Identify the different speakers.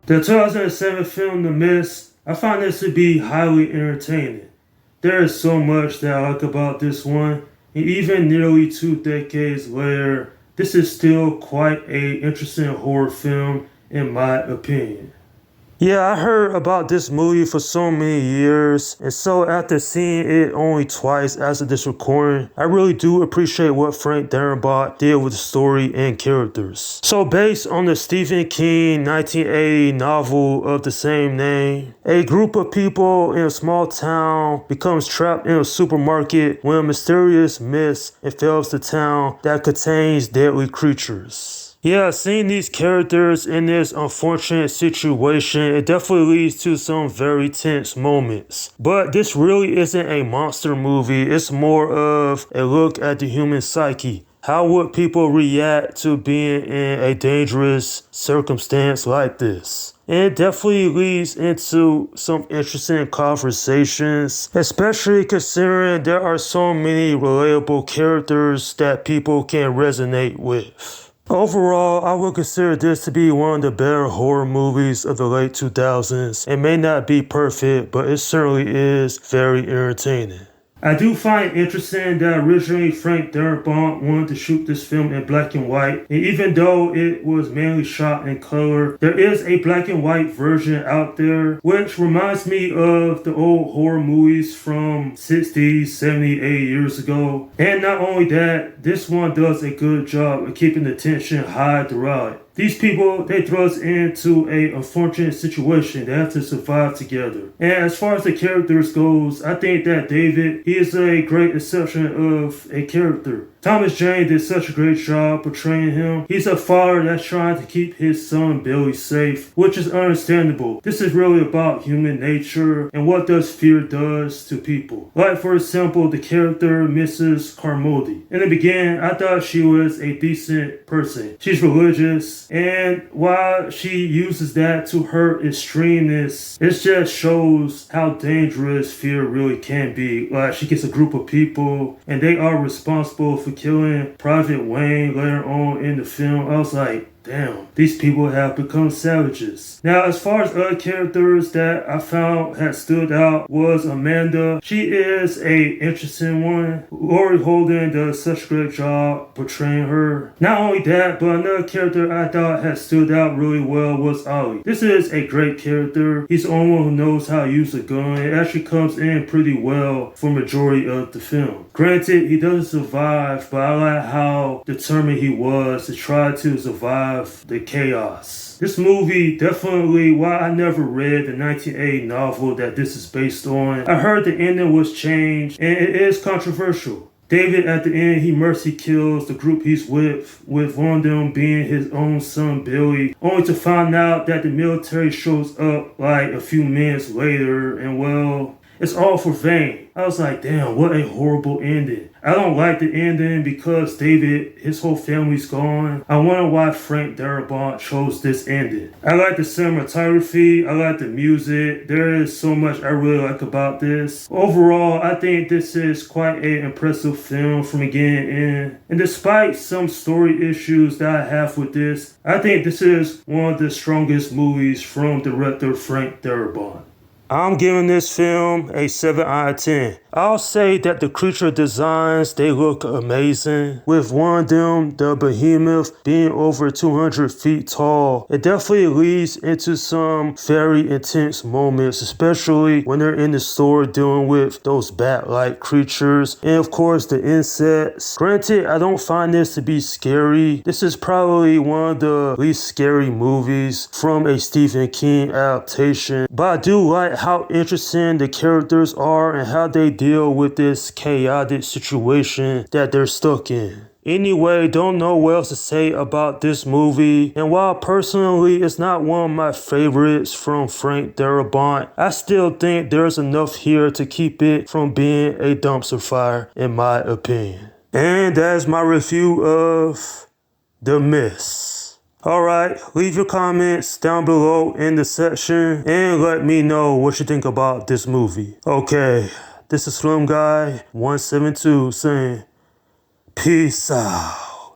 Speaker 1: The 2007 film The Mist, I find this to be highly entertaining. There is so much that I like about this one, and even nearly 2 decades later, this is still quite a interesting horror film in my opinion. Yeah, I heard about this movie for so many years, and so after seeing it only twice after this recording, I really do appreciate what Frank Darabont did with the story and characters. So based on the Stephen King 1980 novel of the same name, a group of people in a small town becomes trapped in a supermarket when a mysterious mist envelops the town that contains deadly creatures. Yeah, seeing these characters in this unfortunate situation, it definitely leads to some very tense moments. But this really isn't a monster movie, it's more of a look at the human psyche. How would people react to being in a dangerous circumstance like this? And it definitely leads into some interesting conversations, especially considering there are so many relatable characters that people can resonate with. Overall, I would consider this to be one of the better horror movies of the late 2000s. It may not be perfect, but it certainly is very entertaining. I do find it interesting that originally Frank Darabont wanted to shoot this film in black and white, and even though it was mainly shot in color, there is a black and white version out there, which reminds me of the old horror movies from 60s, 70s, 80 years ago. And not only that, this one does a good job of keeping the tension high throughout. These people, they throw us into a unfortunate situation. They have to survive together. And as far as the characters goes, I think that David, he is a great exception of a character. Thomas Jane did such a great job portraying him. He's a father that's trying to keep his son Billy safe, which is understandable. This is really about human nature and what does fear does to people. Like for example, the character Mrs. Carmody. In the beginning, I thought she was a decent person. She's religious, and while she uses that to her extremeness, it just shows how dangerous fear really can be. Like she gets a group of people and they are responsible for killing Private Wayne later on in the film. I was like, damn, these people have become savages. Now, as far as other characters that I found had stood out was Amanda. She is a interesting one. Laurie Holden does such a great job portraying her. Not only that, but another character I thought had stood out really well was Ollie. This is a great character. He's the only one who knows how to use a gun. It actually comes in pretty well for majority of the film. Granted, he doesn't survive, but I like how determined he was to try to survive the chaos. This movie definitely, while I never read the 1980 novel that this is based on, I heard the ending was changed and it is controversial. David at the end, he mercy kills the group he's with one of them being his own son Billy, only to find out that the military shows up like a few minutes later and well, it's all for vain. I was like, damn, what a horrible ending. I don't like the ending because David, his whole family's gone. I wonder why Frank Darabont chose this ending. I like the cinematography. I like the music. There is so much I really like about this. Overall, I think this is quite an impressive film from beginning to end. And despite some story issues that I have with this, I think this is one of the strongest movies from director Frank Darabont. I'm giving this film a 7 out of 10. I'll say that the creature designs, they look amazing. With one of them, the behemoth, being over 200 feet tall, it definitely leads into some very intense moments, especially when they're in the store dealing with those bat-like creatures. And of course, the insects. Granted, I don't find this to be scary. This is probably one of the least scary movies from a Stephen King adaptation. But I do like how interesting the characters are and how they deal with this chaotic situation that they're stuck in. Anyway, don't know what else to say about this movie. And while personally it's not one of my favorites from Frank Darabont, I still think there's enough here to keep it from being a dumpster fire in my opinion. And that's my review of The Mist. Alright, leave your comments down below in the section and let me know what you think about this movie. Okay, this is Slim Guy 172 saying peace out.